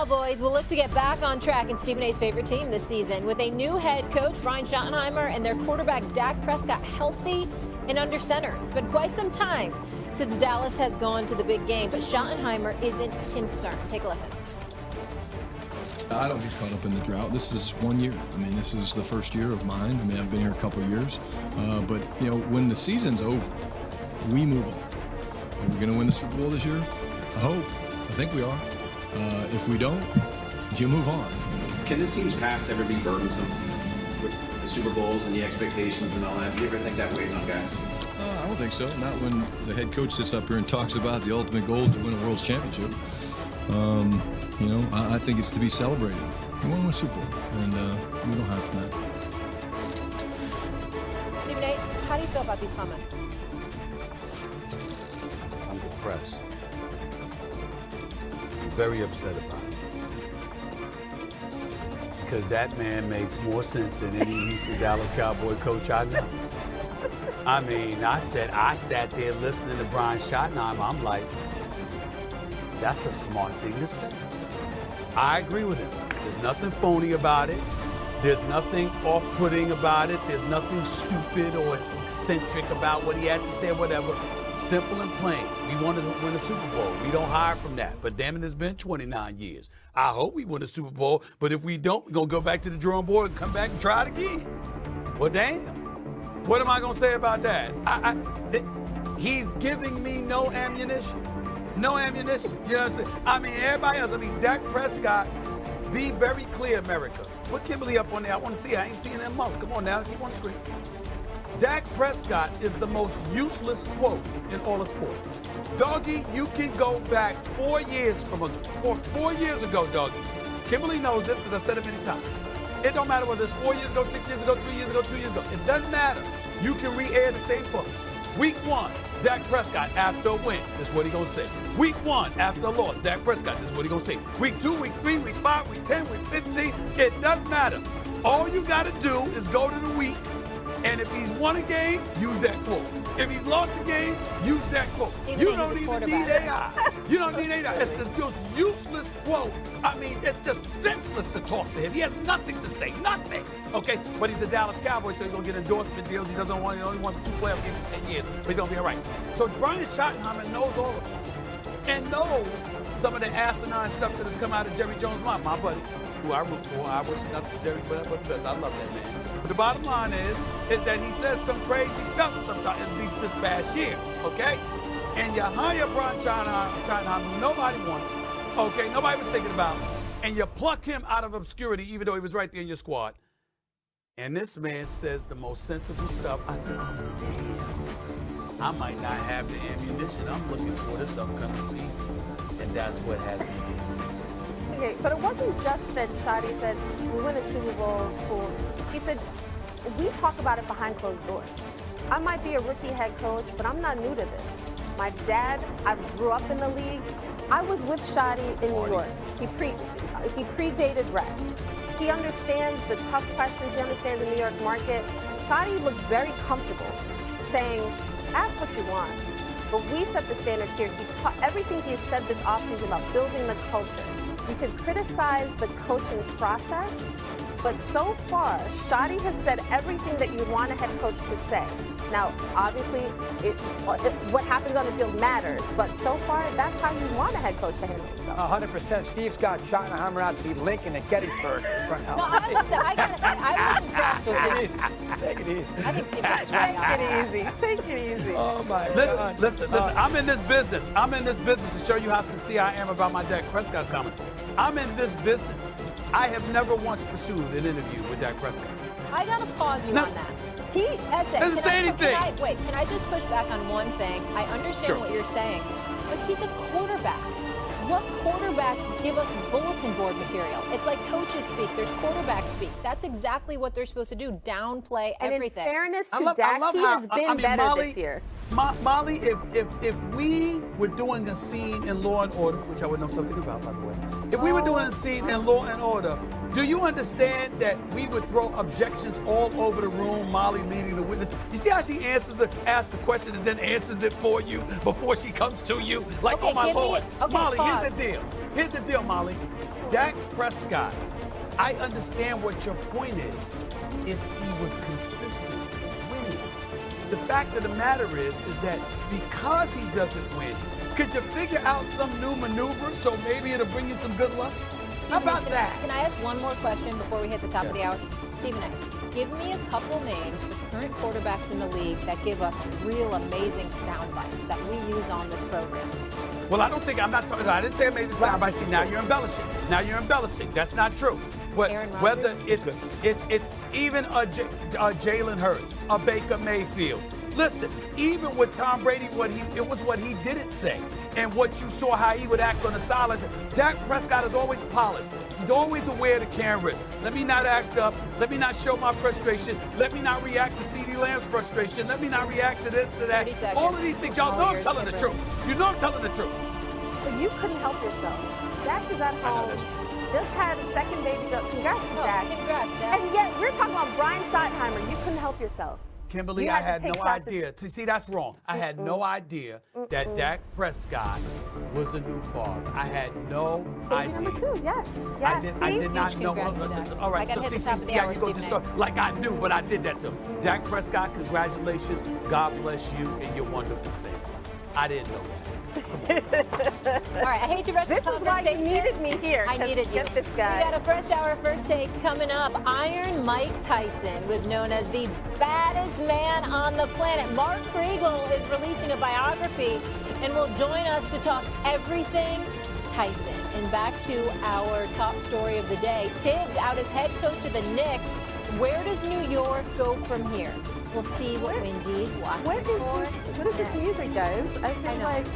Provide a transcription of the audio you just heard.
Cowboys will look to get back on track in Stephen A's favorite team this season with a new head coach, Brian Schottenheimer, and their quarterback, Dak Prescott, healthy and under center. It's been quite some time since Dallas has gone to the big game, but Schottenheimer isn't concerned. Take a listen. I don't get caught up in the drought. This is 1 year. I mean, this is the first year of mine. I mean, I've been here a couple of years. But, you know, when the season's over, we move on. Are we going to win the Super Bowl this year? I hope. I think we are. If we don't, you move on. Can this team's past ever be burdensome with the Super Bowls and the expectations and all that? Do you ever think that weighs on guys? I don't think so. Not when the head coach sits up here and talks about the ultimate goal is to win a world championship. You know, I think it's to be celebrated. We won a Super Bowl, and we don't hide from that. Stephen A., how do you feel about these comments? I'm depressed. I'm very upset about it. Because that man makes more sense than any Houston Dallas Cowboy coach I know. I mean, I sat there listening to Brian Schottenheimer. I'm like, that's a smart thing to say. I agree with him. There's nothing phony about it. There's nothing off-putting about it. There's nothing stupid or eccentric about what he had to say or whatever. Simple and plain. We want to win a Super Bowl. We don't hide from that. But damn it, it's been 29 years. I hope we win a Super Bowl. But if we don't, we're going to go back to the drawing board and come back and try it again. Well, damn. What am I going to say about that? He's giving me no ammunition. No ammunition. You know what I'm saying? I mean, everybody else. I mean, Dak Prescott, be very clear, America. Put Kimberly up on there. I want to see her. I ain't seeing that mouth. Come on now. Keep on the screen. Dak Prescott is the most useless quote in all of sports. Doggy, you can go back 4 years ago, Doggy. Kimberly knows this because I've said it many times. It don't matter whether it's 4 years ago, 6 years ago, 3 years ago, 2 years ago. It doesn't matter. You can re-air the same quote. Week 1, Dak Prescott after a win. This is what he gonna say. Week 1 after a loss, Dak Prescott. This is what he gonna say. Week 2, week 3, week 5, week 10, week 15. It doesn't matter. All you gotta do is go to the week, and if he's won a game, use that quote. If he's lost a game, use that quote. You don't even need AI. You don't need AI. It's the most useless quote. I mean, it's just senseless to talk to him. He has nothing to say, nothing. Okay, but he's a Dallas Cowboy, so he's gonna get endorsement deals. He only wants 2 playoff games in 10 years, but he's gonna be all right. So Brian Schottenheimer knows all of this and knows some of the asinine stuff that has come out of Jerry Jones' mouth. My buddy, who I root for, I wish nothing to Jerry but the best. I love that man. But the bottom line is that he says some crazy stuff sometimes, at least this past year, okay? And you hire Brian Schottenheimer, nobody wanted, okay? Nobody was thinking about, and you pluck him out of obscurity even though he was right there in your squad. And this man says the most sensible stuff. I said, oh, damn. I might not have the ammunition I'm looking for this upcoming season. And that's what has me here. Okay, but it wasn't just that Shotty said, we win a Super Bowl, cool. He said, we talk about it behind closed doors. I might be a rookie head coach, but I'm not new to this. My dad, I grew up in the league. I was with Shotty in New York. He predated Rex. He understands the tough questions. He understands the New York market. Shotty looked very comfortable saying, ask what you want. But we set the standard here. Everything he has said this offseason about building the culture. You could criticize the coaching process, but so far, Shotty has said everything that you want a head coach to say. Now, obviously, what happens on the field matters, but so far, that's how you want a head coach to handle himself. 100%. Steve's got Schottenheimer out to be Lincoln at Gettysburg. No, I gotta say, I was impressed with him. Take it easy. I think Steve was right. Take it easy. Take it easy. Oh, my God. Listen. I'm in this business. I'm in this business to show you how sincere I am about my Dak Prescott comments. I'm in this business. I have never once pursued an interview with Dak Prescott. I gotta pause you on that. Doesn't say anything. Can I just push back on one thing? I understand what you're saying, but he's a quarterback. What quarterbacks give us bulletin board material? It's like coaches speak. There's quarterbacks speak. That's exactly what they're supposed to do, downplay everything. And in fairness to Dak, he has been better this year. Molly, if we were doing a scene in Law and Order, which I would know something about, by the way, if we were doing a scene in Law and Order, do you understand that we would throw objections all over the room, Molly leading the witness? You see how she asks a question and then answers it for you before she comes to you? Like, okay, oh my Lord. Okay, Molly, pause. here's the deal. Here's the deal, Molly. Dak Prescott, I understand what your point is if he was consistent winning. The fact of the matter is that because he doesn't win, could you figure out some new maneuver so maybe it'll bring you some good luck? How about that? Can I ask one more question before we hit the top of the hour? Stephen A., give me a couple names of current quarterbacks in the league that give us real amazing sound bites that we use on this program. Well, I didn't say amazing sound bites. See, now you're embellishing. That's not true. But whether it's even a Jalen Hurts, a Baker Mayfield. Listen, even with Tom Brady, it was what he didn't say. And what you saw how he would act on the sidelines. Dak Prescott is always polished. He's always aware of the cameras. Let me not act up. Let me not show my frustration. Let me not react to CeeDee Lamb's frustration. Let me not react to this, to that. All of these things, y'all know I'm telling the truth. You know I'm telling the truth. But you couldn't help yourself. Dak is at home. Just had a second baby girl. Congrats, Dak. Congrats, Dak. And yet we're talking about Brian Schottenheimer. You couldn't help yourself. Kimberly, I had no idea. See, that's wrong. I had no idea that Dak Prescott was a new father. I had no idea. Number 2, yes. I did not know. All right, so see how you go to start. Like I knew, but I did that to him. Dak Prescott, congratulations. God bless you and your wonderful family. I didn't know that. All right, I hate to rush the conversation. This is why you needed me here. I needed you. Get this guy. We got a fresh hour first take coming up. Iron Mike Tyson was known as the baddest man on the planet. Mark Kriegel is releasing a biography and will join us to talk everything Tyson. And back to our top story of the day. Tibbs out as head coach of the Knicks. Where does New York go from here? We'll see what Wendy's watching for. What is this music, guys? I feel like